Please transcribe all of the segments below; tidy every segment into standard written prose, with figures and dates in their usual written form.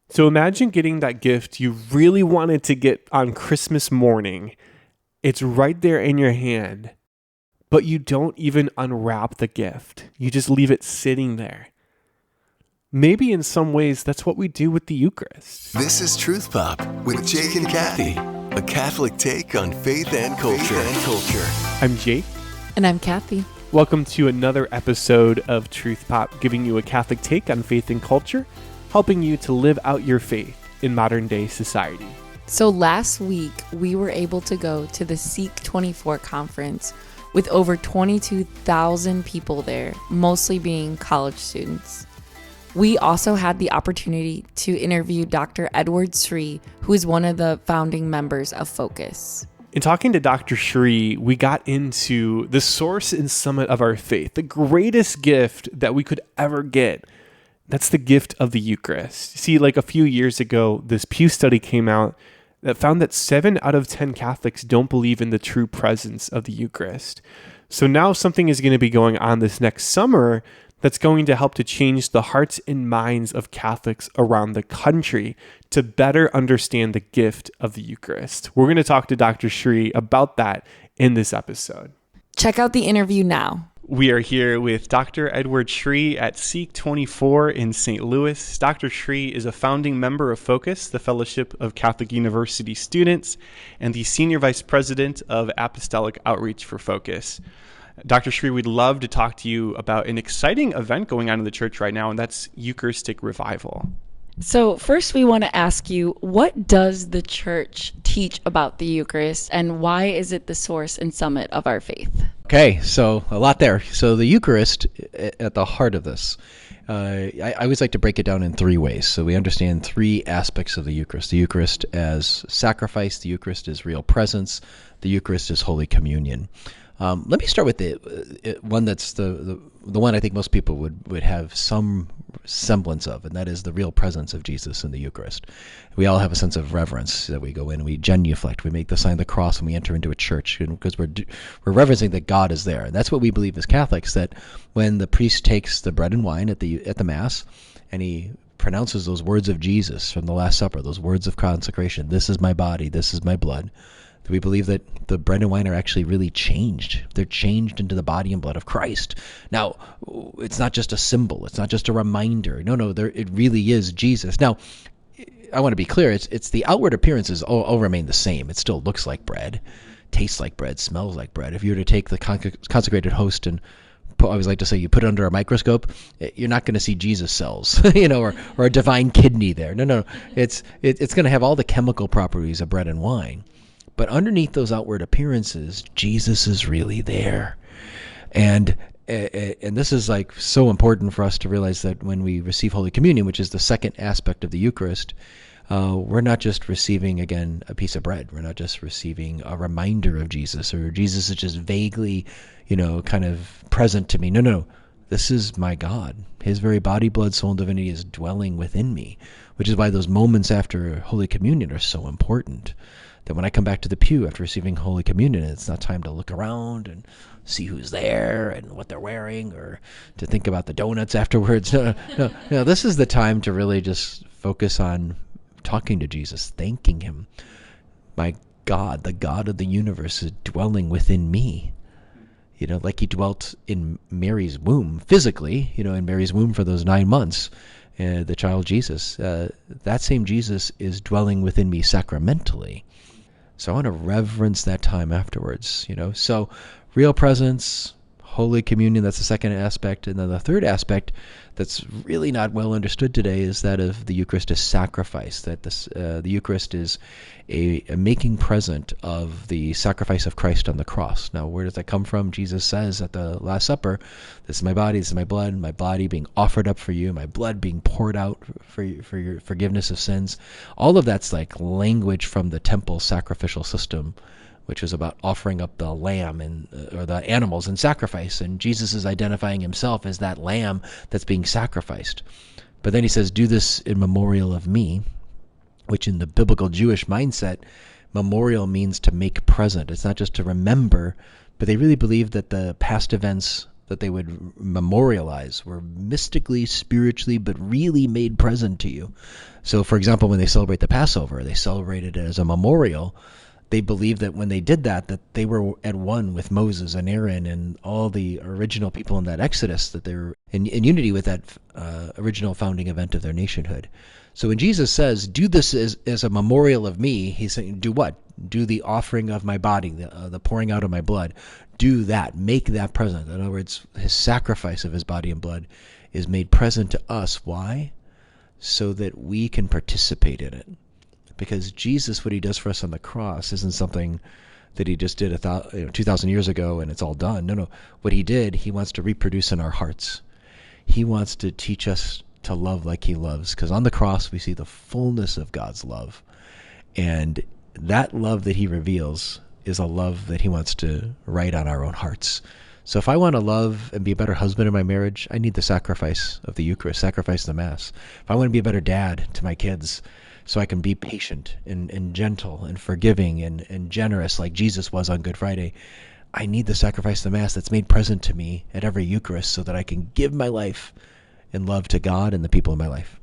So imagine getting that gift you really wanted to get on Christmas morning. It's right there in your hand, but you don't even unwrap the gift. You just leave it sitting there. Maybe in some ways, that's what we do with the Eucharist. This is Truth Pop with Jake and Kathy, a Catholic take on faith and culture. I'm Jake. And I'm Kathy. Welcome to another episode of Truth Pop, giving you a Catholic take on faith and culture, helping you to live out your faith in modern day society. So last week, we were able to go to the Seek 24 conference with over 22,000 people there, mostly being college students. We also had the opportunity to interview Dr. Edward Sri, who is one of the founding members of Focus. In talking to Dr. Sri, we got into the source and summit of our faith, the greatest gift that we could ever get. That's the gift of the Eucharist. See, like a few years ago, this Pew study came out that found that 7 out of 10 Catholics don't believe in the true presence of the Eucharist. So now something is going to be going on this next summer that's going to help to change the hearts and minds of Catholics around the country to better understand the gift of the Eucharist. We're going to talk to Dr. Sri about that in this episode. Check out the interview now. We are here with Dr. Edward Sri at Seek 24 in St. Louis. Dr. Sri is a founding member of Focus, the Fellowship of Catholic University Students, and the Senior Vice President of Apostolic Outreach for Focus. Dr. Sri, we'd love to talk to you about an exciting event going on in the church right now, and that's Eucharistic Revival. So first we want to ask you, what does the church teach about the Eucharist, and why is it the source and summit of our faith? Okay, so a lot there. So the Eucharist at the heart of this. I always like to break it down in 3 ways. So we understand 3 aspects of the Eucharist. The Eucharist as sacrifice, the Eucharist as real presence, the Eucharist as Holy Communion. Let me start with the one that's the one I think most people would have some semblance of, and that is the real presence of Jesus in the Eucharist. We all have a sense of reverence that we go in, we genuflect, we make the sign of the cross when we enter into a church, because we're reverencing that God is there. And that's what we believe as Catholics, that when the priest takes the bread and wine at the Mass, and he pronounces those words of Jesus from the Last Supper, those words of consecration, this is my body, this is my blood, we believe that the bread and wine are actually really changed. They're changed into the body and blood of Christ. Now, it's not just a symbol. It's not just a reminder. No, it really is Jesus. Now, I want to be clear. It's the outward appearances all remain the same. It still looks like bread, tastes like bread, smells like bread. If you were to take the consecrated host and I always like to say you put it under a microscope, you're not going to see Jesus cells, or a divine kidney there. No. It's going to have all the chemical properties of bread and wine. But underneath those outward appearances, Jesus is really there. And this is like so important for us to realize that when we receive Holy Communion, which is the second aspect of the Eucharist, we're not just receiving, again, a piece of bread. We're not just receiving a reminder of Jesus, or Jesus is just vaguely, kind of present to me. No. This is my God. His very body, blood, soul, and divinity is dwelling within me, which is why those moments after Holy Communion are so important. That when I come back to the pew after receiving Holy Communion, it's not time to look around and see who's there and what they're wearing, or to think about the donuts afterwards. No. This is the time to really just focus on talking to Jesus, thanking him. My God, the God of the universe, is dwelling within me. Like he dwelt in Mary's womb physically, in Mary's womb for those 9 months, the child Jesus. That same Jesus is dwelling within me sacramentally. So I want to reverence that time afterwards, So real presence, Holy Communion, that's the second aspect. And then the third aspect that's really not well understood today is that of the Eucharist as sacrifice, that the Eucharist is a making present of the sacrifice of Christ on the cross. Now, where does that come from? Jesus says at the Last Supper, this is my body, this is my blood, my body being offered up for you, my blood being poured out for your forgiveness of sins. All of that's like language from the temple sacrificial system, which was about offering up the lamb or the animals in sacrifice. And Jesus is identifying himself as that lamb that's being sacrificed. But then he says, do this in memorial of me, which in the biblical Jewish mindset, memorial means to make present. It's not just to remember, but they really believe that the past events that they would memorialize were mystically, spiritually, but really made present to you. So, for example, when they celebrate the Passover, they celebrate it as a memorial. They believed that when they did that they were at one with Moses and Aaron and all the original people in that Exodus, that they were in unity with that original founding event of their nationhood. So when Jesus says, do this as a memorial of me, he's saying, do what? Do the offering of my body, the pouring out of my blood. Do that. Make that present. In other words, his sacrifice of his body and blood is made present to us. Why? So that we can participate in it. Because Jesus, what he does for us on the cross isn't something that he just did 2,000 years ago and it's all done. No. What he did, he wants to reproduce in our hearts. He wants to teach us to love like he loves, because on the cross we see the fullness of God's love. And that love that he reveals is a love that he wants to write on our own hearts. So if I want to love and be a better husband in my marriage, I need the sacrifice of the Eucharist, sacrifice of the Mass. If I want to be a better dad to my kids, so I can be patient and gentle and forgiving and generous like Jesus was on Good Friday, I need the sacrifice of the Mass that's made present to me at every Eucharist so that I can give my life in love to God and the people in my life.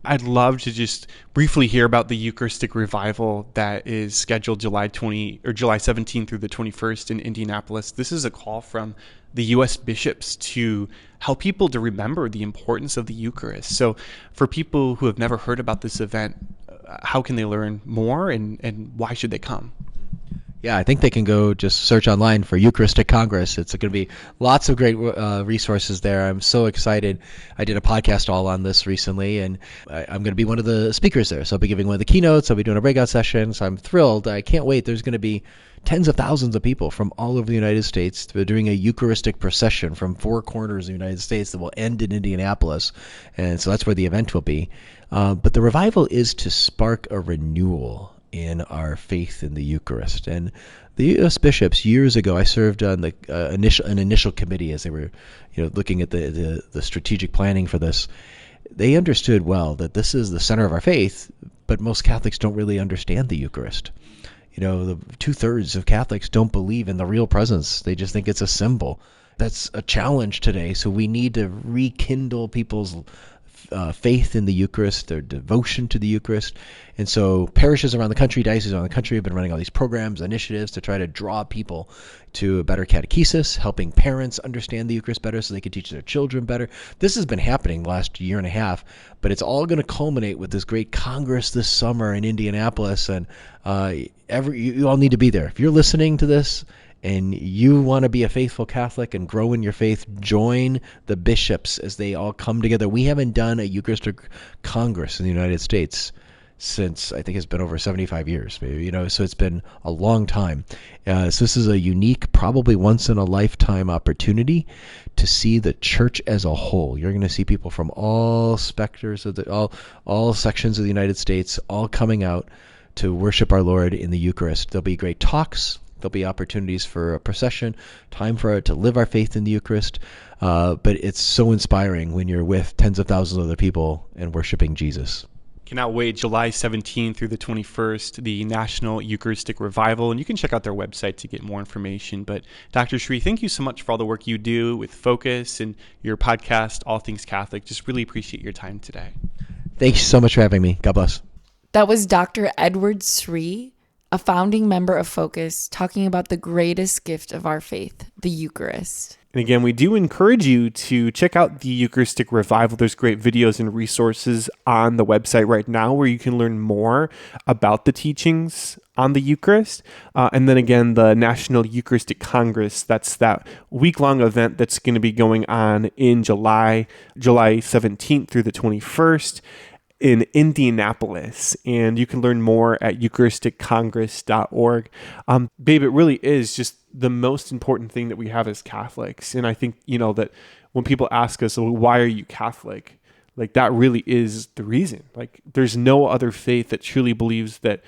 I'd love to just briefly hear about the Eucharistic Revival that is scheduled July 17th through the 21st in Indianapolis. This is a call from the U.S. bishops to help people to remember the importance of the Eucharist. So for people who have never heard about this event, how can they learn more and why should they come? Yeah, I think they can go just search online for Eucharistic Congress. It's going to be lots of great resources there. I'm so excited. I did a podcast all on this recently, and I'm going to be one of the speakers there. So I'll be giving one of the keynotes. I'll be doing a breakout session. So I'm thrilled. I can't wait. There's going to be tens of thousands of people from all over the United States. They're doing a Eucharistic procession from four corners of the United States that will end in Indianapolis. And so that's where the event will be. But the revival is to spark a renewal in our faith in the Eucharist. And the U.S. bishops, years ago, I served on the initial committee as they were looking at the strategic planning for this. They understood well that this is the center of our faith, but most Catholics don't really understand the Eucharist. The 2/3 of Catholics don't believe in the real presence. They just think it's a symbol. That's a challenge today. So we need to rekindle people's faith in the Eucharist, their devotion to the Eucharist. And so parishes around the country, dioceses around the country have been running all these programs, initiatives to try to draw people to a better catechesis, helping parents understand the Eucharist better so they can teach their children better. This has been happening the last year and a half, but it's all going to culminate with this great Congress this summer in Indianapolis. And you all need to be there. If you're listening to this and you want to be a faithful Catholic and grow in your faith, join the bishops as they all come together. We haven't done a Eucharistic Congress in the United States since, I think it's been over 75 years, maybe, so it's been a long time. So this is a unique, probably once in a lifetime opportunity to see the church as a whole. You're going to see people from all specters of all sections of the United States, all coming out to worship our Lord in the Eucharist. There'll be great talks. There'll be opportunities for a procession, time for it to live our faith in the Eucharist. But it's so inspiring when you're with tens of thousands of other people and worshiping Jesus. Cannot wait. July 17th through the 21st, the National Eucharistic Revival. And you can check out their website to get more information. But Dr. Sri, thank you so much for all the work you do with Focus and your podcast, All Things Catholic. Just really appreciate your time today. Thanks so much for having me. God bless. That was Dr. Edward Sri, a founding member of Focus, talking about the greatest gift of our faith, the Eucharist. And again, we do encourage you to check out the Eucharistic Revival. There's great videos and resources on the website right now where you can learn more about the teachings on the Eucharist. And then again, the National Eucharistic Congress, that's that week-long event that's going to be going on in July 17th through the 21st. In Indianapolis, and you can learn more at eucharisticcongress.org. Babe, it really is just the most important thing that we have as Catholics. And I think, that when people ask us, well, why are you Catholic? Like, that really is the reason. Like, there's no other faith that truly believes that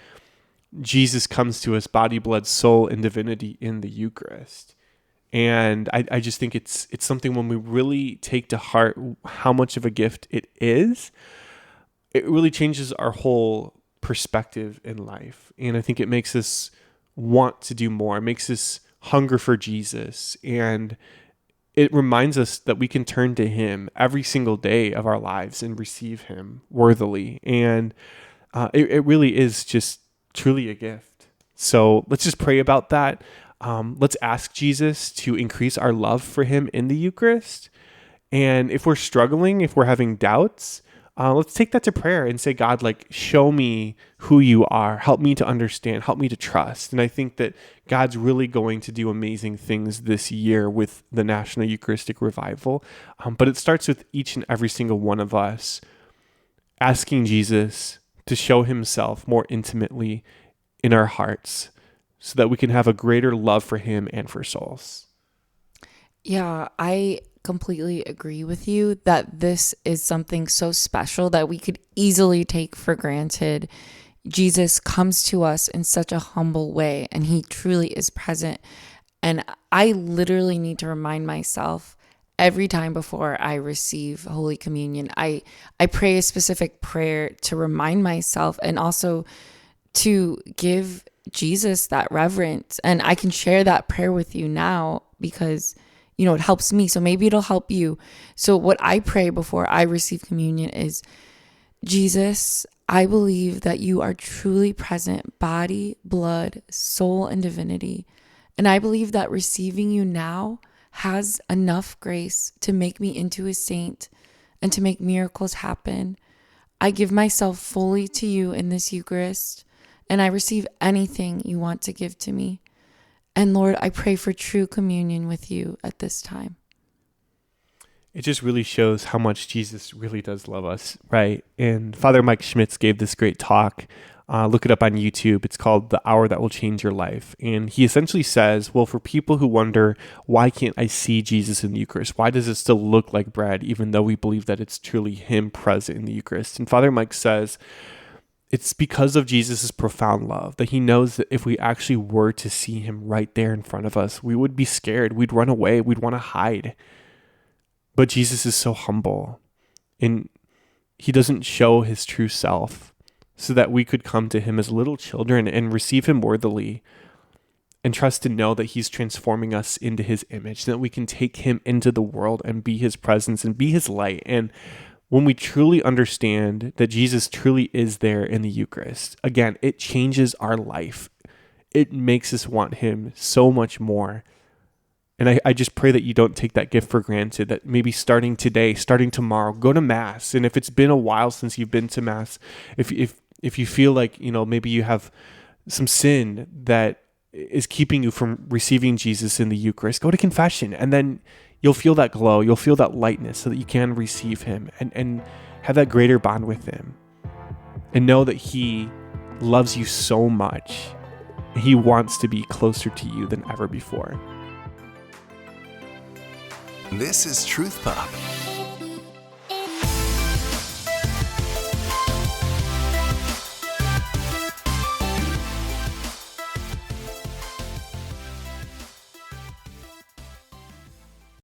Jesus comes to us body, blood, soul, and divinity in the Eucharist. And I just think it's something when we really take to heart how much of a gift it is, it really changes our whole perspective in life. And I think it makes us want to do more. It makes us hunger for Jesus. And it reminds us that we can turn to him every single day of our lives and receive him worthily. And it really is just truly a gift. So let's just pray about that. Let's ask Jesus to increase our love for him in the Eucharist. And if we're struggling, if we're having doubts, let's take that to prayer and say, God, like, show me who you are. Help me to understand. Help me to trust. And I think that God's really going to do amazing things this year with the National Eucharistic Revival. But it starts with each and every single one of us asking Jesus to show himself more intimately in our hearts so that we can have a greater love for him and for souls. Yeah, I completely agree with you that this is something so special that we could easily take for granted. Jesus comes to us in such a humble way, and he truly is present. And I literally need to remind myself every time before I receive Holy Communion, I pray a specific prayer to remind myself and also to give Jesus that reverence. And I can share that prayer with you now because it helps me. So maybe it'll help you. So what I pray before I receive communion is, Jesus, I believe that you are truly present, body, blood, soul, and divinity. And I believe that receiving you now has enough grace to make me into a saint and to make miracles happen. I give myself fully to you in this Eucharist, and I receive anything you want to give to me. And Lord, I pray for true communion with you at this time. It just really shows how much Jesus really does love us, right? And Father Mike Schmitz gave this great talk. Look it up on YouTube. It's called The Hour That Will Change Your Life. And he essentially says, well, for people who wonder, why can't I see Jesus in the Eucharist? Why does it still look like bread, even though we believe that it's truly him present in the Eucharist? And Father Mike says, it's because of Jesus' profound love that he knows that if we actually were to see him right there in front of us, we would be scared. We'd run away. We'd want to hide. But Jesus is so humble, and he doesn't show his true self so that we could come to him as little children and receive him worthily and trust to know that he's transforming us into his image, that we can take him into the world and be his presence and be his light. And when we truly understand that Jesus truly is there in the Eucharist, again, it changes our life. It makes us want him so much more. And I just pray that you don't take that gift for granted, that maybe starting today, starting tomorrow, go to Mass. And if it's been a while since you've been to Mass, if you feel like, maybe you have some sin that is keeping you from receiving Jesus in the Eucharist, go to confession, and then you'll feel that glow, you'll feel that lightness so that you can receive him and have that greater bond with him. And know that he loves you so much. He wants to be closer to you than ever before. This is Truth Pop.